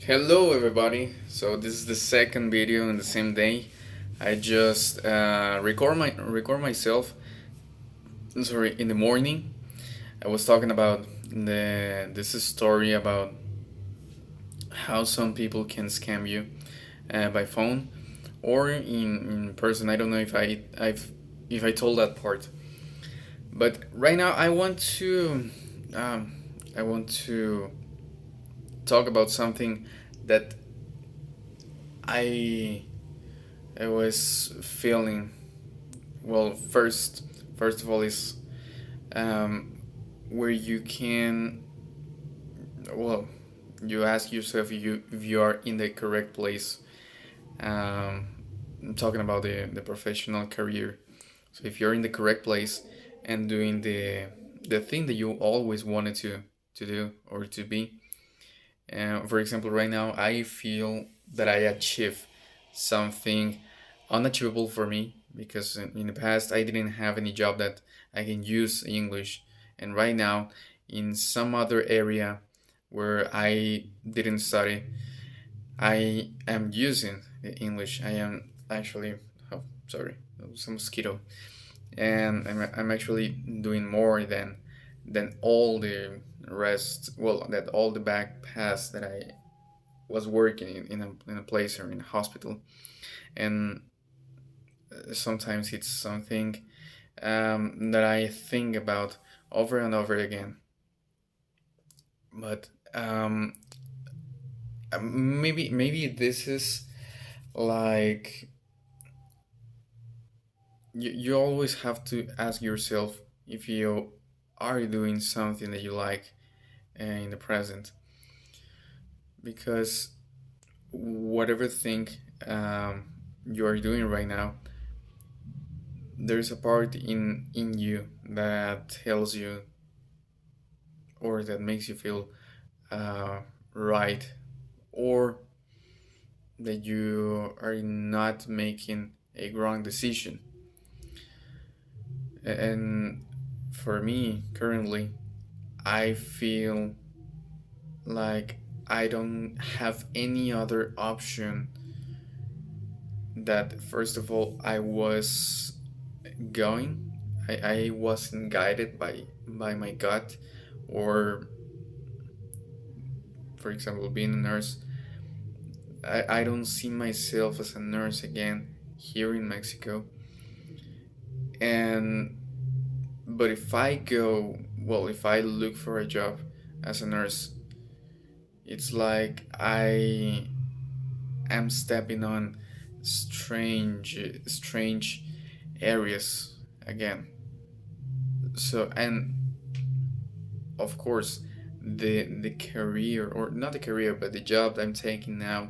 Hello everybody. So this is the second video in the same day. I just record myself. Sorry, in the morning. I was talking about this is story about how some people can scam you by phone or in person. I don't know if I told that part. But right now um, I want to talk about something that I I was feeling. Well, first of all is um, where you can, well, you ask yourself if you are in the correct place. I'm talking about the professional career. So if you're in the correct place and doing the thing that you always wanted to do or to be. For example, right now I feel that I achieve something unachievable for me because in the past I didn't have any job that I can use English, and right now in some other area where I didn't study, I am using the English. I am actually, oh, sorry, some mosquito, and I'm actually doing more than all the rest. Well, that all the back past that I was working in a place or in a hospital, and sometimes it's something that I think about over and over again. But maybe this is like you always have to ask yourself if you are doing something that you like in the present, because whatever thing um, you are doing right now, there's a part in you that tells you or that makes you feel uh, right, or that you are not making a wrong decision. And for me currently, I feel like I don't have any other option. That first of all, I was going, I wasn't guided by my gut, or for example being a nurse. I don't see myself as a nurse again here in Mexico. And but if I go, well, if I look for a job as a nurse, it's like I am stepping on strange areas again. So, and of course, the career, or not the career, but the job I'm taking now,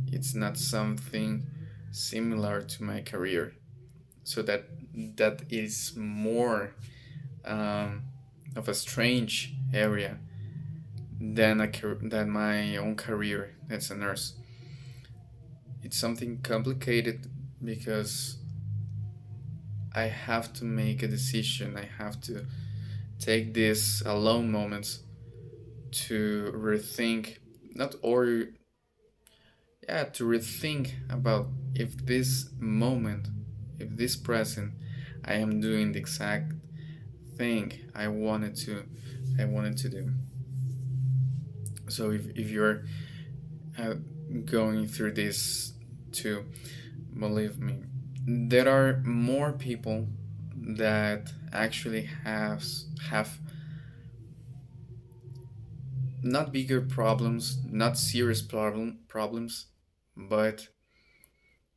it's not something similar to my career. So that is more um, of a strange area than my own career as a nurse. It's something complicated because I have to make a decision. I have to take these alone moments to rethink, not or yeah, to rethink about if this moment, if this present, I am doing the exact thing I wanted to do. So if you're uh, going through this too, believe me, there are more people that actually have not bigger problems, not serious problems, but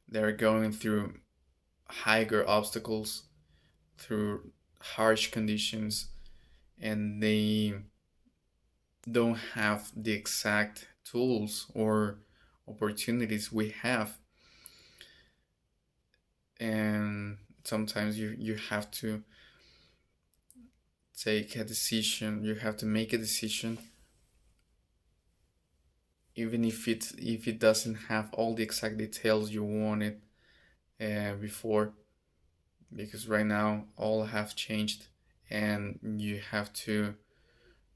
they're going through higher obstacles, through harsh conditions, and they don't have the exact tools or opportunities we have. And sometimes you have to take a decision, you have to make a decision, even if it doesn't have all the exact details you wanted before, because right now all have changed, and you have to,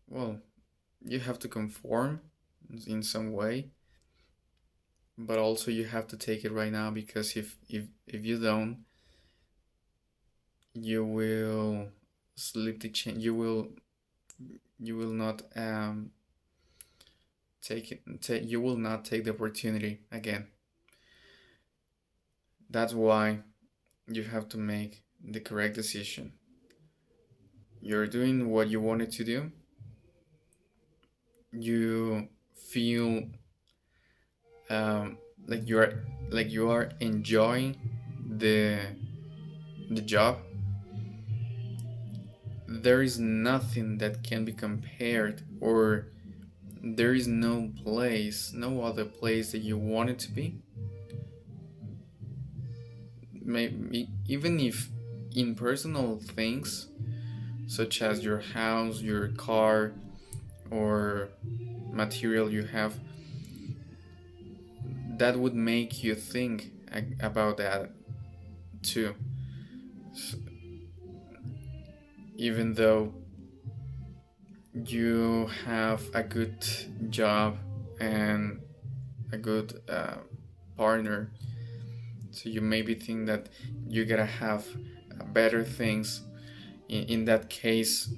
well, you have to conform, in some way, but also you have to take it right now, because if you don't, you will sleep the change. You will not you will not take the opportunity again. That's why you have to make the correct decision. You're doing what you wanted to do. You feel um, like you are enjoying the the job. There is nothing that can be compared, or there is no other place that you want it to be. Maybe even if in personal things such as your house, your car, or material you have, that would make you think about that too. S Even though you have a good job and a good partner, so you maybe think that you gotta have better things. In that case,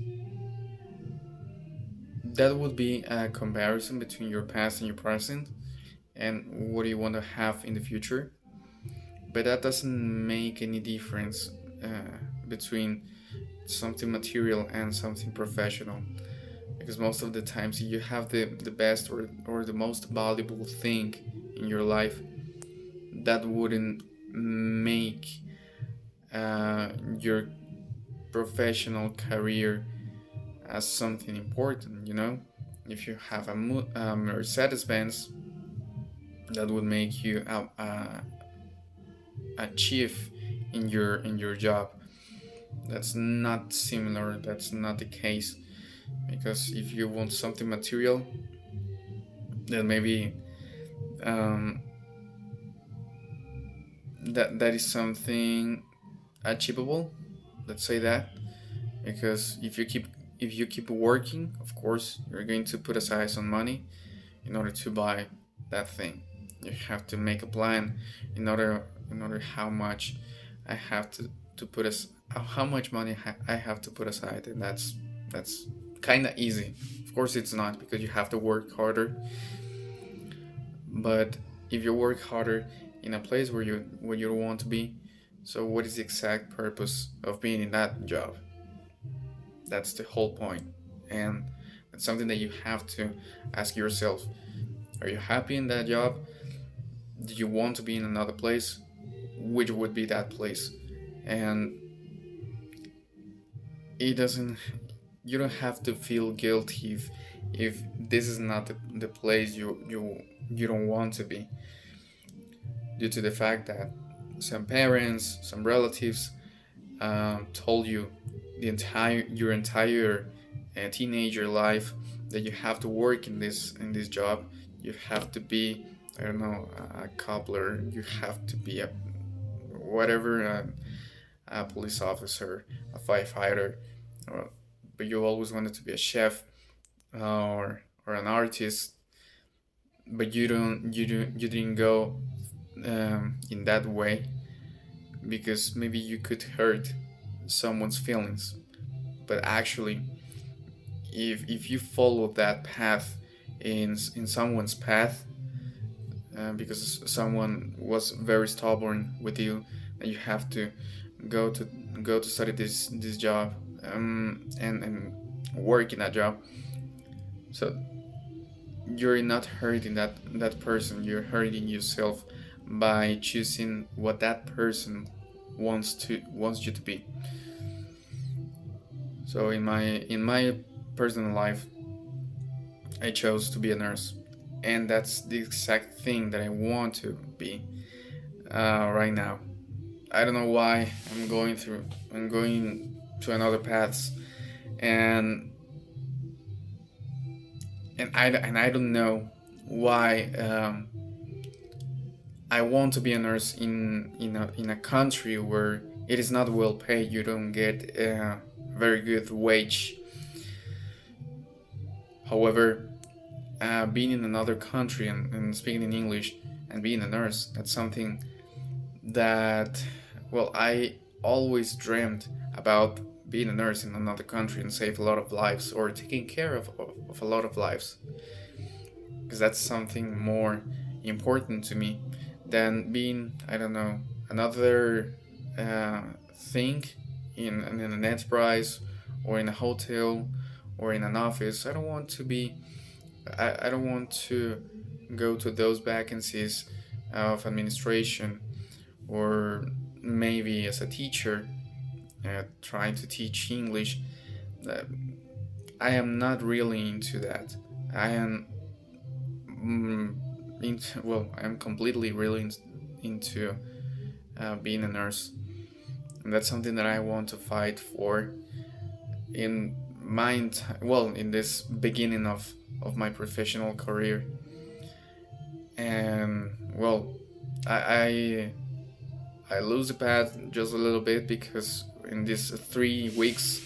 that would be a comparison between your past and your present, and what you want to have in the future. But that doesn't make any difference between something material and something professional, because most of the times you have the best or the most valuable thing in your life, that wouldn't make your professional career as something important, you know? If you have a Mercedes Benz, that would make you achieve in your job. That's not similar. That's not the case, because if you want something material, then maybe um, that is something achievable. Let's say that, because if you keep working, of course you're going to put aside some money in order to buy that thing. You have to make a plan in order how much I have to put as how much money I have to put aside, and that's kind of easy. Of course, it's not, because you have to work harder. But if you work harder in a place where you don't want to be, so what is the exact purpose of being in that job? That's the whole point, and it's something that you have to ask yourself. Are you happy in that job? Do you want to be in another place? Which would be that place? And it doesn't you don't have to feel guilty if this is not the place you don't want to be, due to the fact that some parents, some relatives told you your entire teenager life that you have to work in this job. You have to be, I don't know, a cobbler. You have to be a whatever, a police officer, a firefighter, or, but you always wanted to be a chef, or an artist. But you didn't go in that way, because maybe you could hurt someone's feelings. But actually, if you follow that path in someone's path, because someone was very stubborn with you, and you have to go to go to study this job, and work in that job. So you're not hurting that person. You're hurting yourself by choosing what that person wants you to be. So in my personal life, I chose to be a nurse, and that's the exact thing that I want to be right now. I don't know why I'm going to another paths, and I don't know why I want to be a nurse in a country where it is not well paid. You don't get a very good wage. However, being in another country and speaking in English and being a nurse, that's something that, well, I always dreamed about being a nurse in another country and save a lot of lives or taking care of a lot of lives, because that's something more important to me than being, I don't know, another uh, thing in an enterprise or in a hotel or in an office. I don't want to be, I don't want to go to those vacancies of administration, or maybe as a teacher, trying to teach English. Uh, I am not really into that. I am I am completely really into being a nurse, and that's something that I want to fight for in in this beginning of my professional career. And well, I I lose the path just a little bit because in these 3 weeks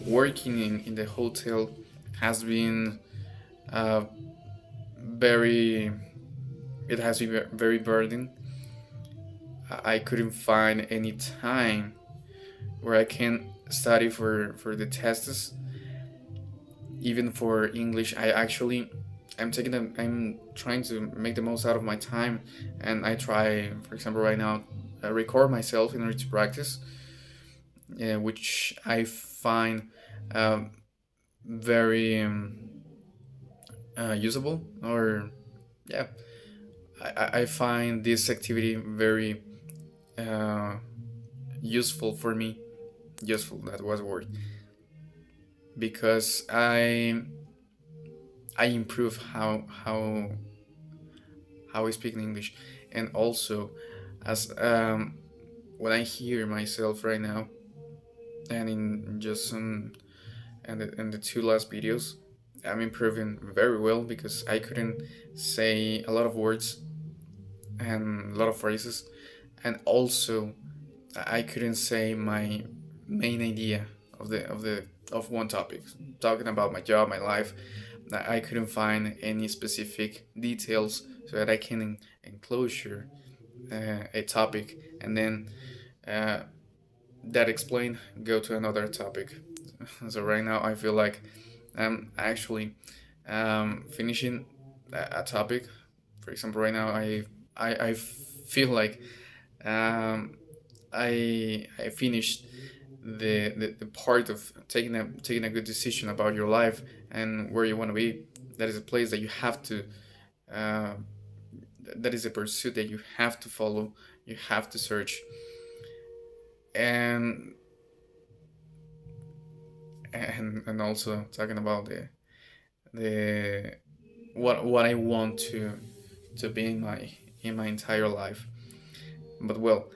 working in the hotel has been uh, very, it has been very burdened. I couldn't find any time where I can study for the tests, even for English. I'm trying to make the most out of my time, and I try, for example, right now, record myself in order to practice, which I find um, very usable. Or yeah, I find this activity very uh, useful for me. Useful, that was a word, because I improve how I speak in English, and also as when I hear myself right now, and in just some and the 2 last videos, I'm improving very well because I couldn't say a lot of words and a lot of phrases, and also I couldn't say my main idea of one topic, talking about my job, my life. I couldn't find any specific details so that I can enclosure a topic, and then uh, that explain go to another topic. So right now I feel like I'm actually finishing a topic. For example, right now I feel like um, I finished the part of taking a good decision about your life and where you want to be. That is a place that you have to. Uh, that is a pursuit that you have to follow. You have to search, and and also talking about the what I want to be in my entire life. But well,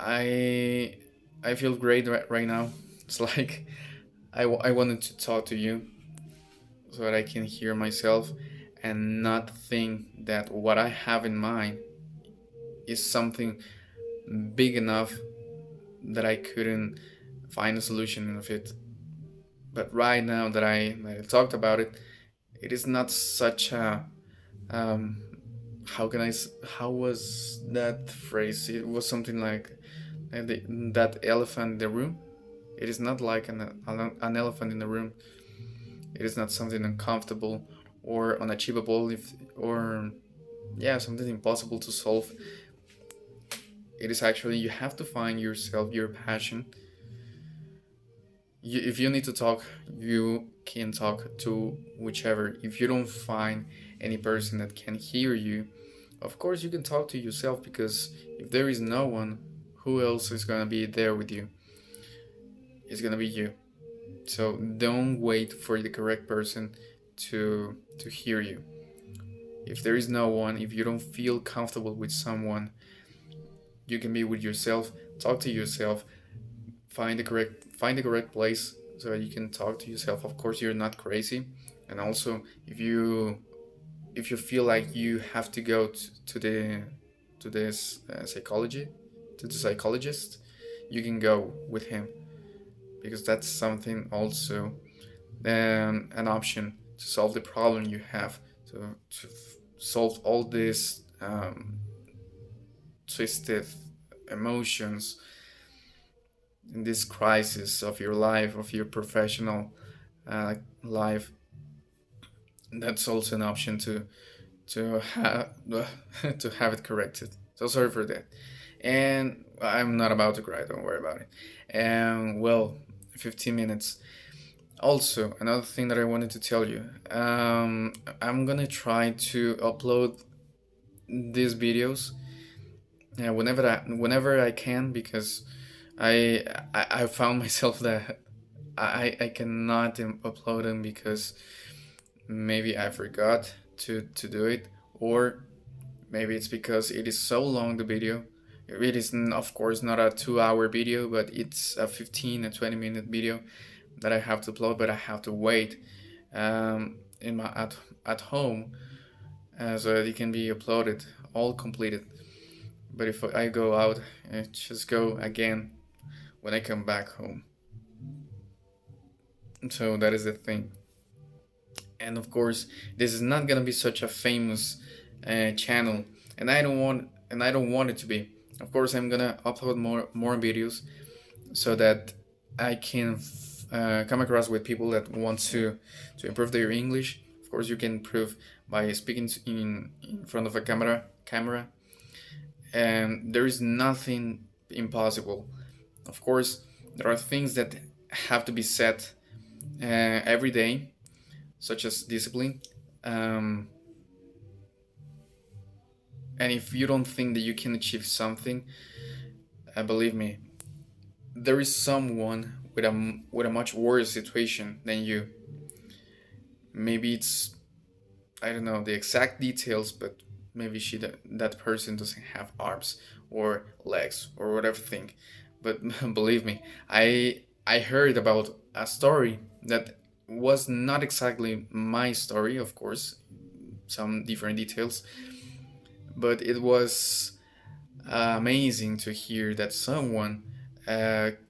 I I feel great right now. It's like I wanted to talk to you so that I can hear myself and not think that what I have in mind is something big enough that I couldn't find a solution of it. But right now that I talked about it, it is not such a um, how can how was that phrase? It was something like that elephant in the room. It is not like an elephant in the room. It is not something uncomfortable or unachievable, if or yeah, something impossible to solve. It is actually, you have to find yourself, your passion. If you need to talk, you can talk to whichever. If you don't find any person that can hear you, of course you can talk to yourself, because if there is no one, who else is gonna be there with you? It's gonna be you. So don't wait for the correct person to hear you. If there is no one, if you don't feel comfortable with someone, you can be with yourself, talk to yourself, find the correct place so that you can talk to yourself. Of course, you're not crazy, and also if you feel like you have to go to this psychology to the psychologist, you can go with him, because that's something also an option to solve the problem you have, to solve all these twisted emotions in this crisis of your life, of your professional life. That's also an option to have to have it corrected. So sorry for that. And I'm not about to cry. Don't worry about it. And well, 15 minutes. Also, another thing that I wanted to tell you. I'm gonna try to upload these videos whenever I can, because I found myself that I cannot upload them because maybe I forgot to do it, or maybe it's because it is so long, the video. It is of course not a 2 hour video, but it's a 15 and 20 minute video that I have to upload, but I have to wait in my at home so that it can be uploaded all completed. But if I go out, I just go again when I come back home. So that is the thing. And of course, this is not gonna be such a famous channel, and I don't want it to be. Of course, I'm gonna upload more videos so that I can come across with people that want to improve their English. Of course, you can improve by speaking in front of a camera, and there is nothing impossible. Of course, there are things that have to be said every day, such as discipline. Um, and if you don't think that you can achieve something, believe me, there is someone with a much worse situation than you. Maybe it's, I don't know the exact details, but maybe that person doesn't have arms or legs or whatever thing. But believe me, I heard about a story that was not exactly my story, of course, some different details, but it was amazing to hear that someone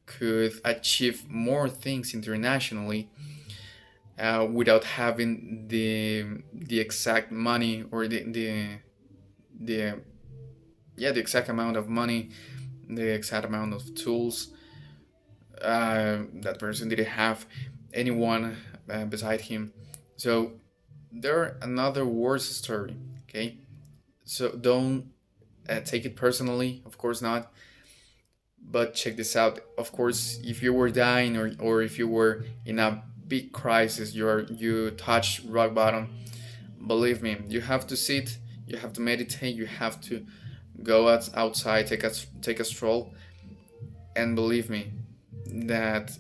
could achieve more things internationally without having the exact money, or the yeah, the exact amount of money, the exact amount of tools. That person didn't have anyone beside him. So there another worse story. Okay, so don't take it personally. Of course not. But check this out. Of course, if you were dying, or if you were in a big crisis, you touched rock bottom. Believe me, you have to sit. You have to meditate. You have to go outside, take a stroll, and believe me, that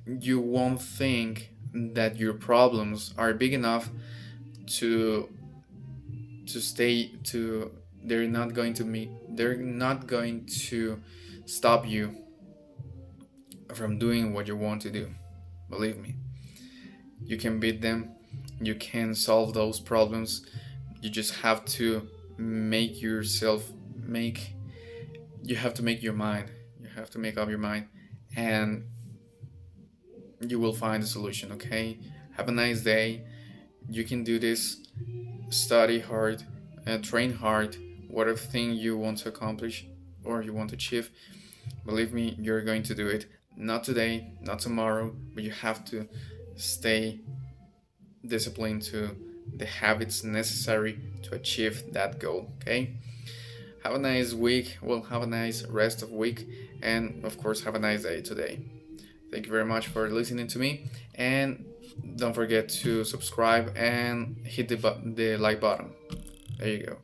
you won't think that your problems are big enough to stay to they're not going to stop you from doing what you want to do. Believe me, you can beat them, you can solve those problems. You just have to make yourself make you have to make your mind, you have to make up your mind, and you will find a solution. Okay, have a nice day. You can do this. Study hard and train hard, whatever thing you want to accomplish or you want to achieve. Believe me, you're going to do it. Not today, not tomorrow, but you have to stay disciplined to the habits necessary to achieve that goal. Okay, have a nice week. Well, have a nice rest of week, and of course have a nice day today. Thank you very much for listening to me, and don't forget to subscribe and hit the like button. There you go.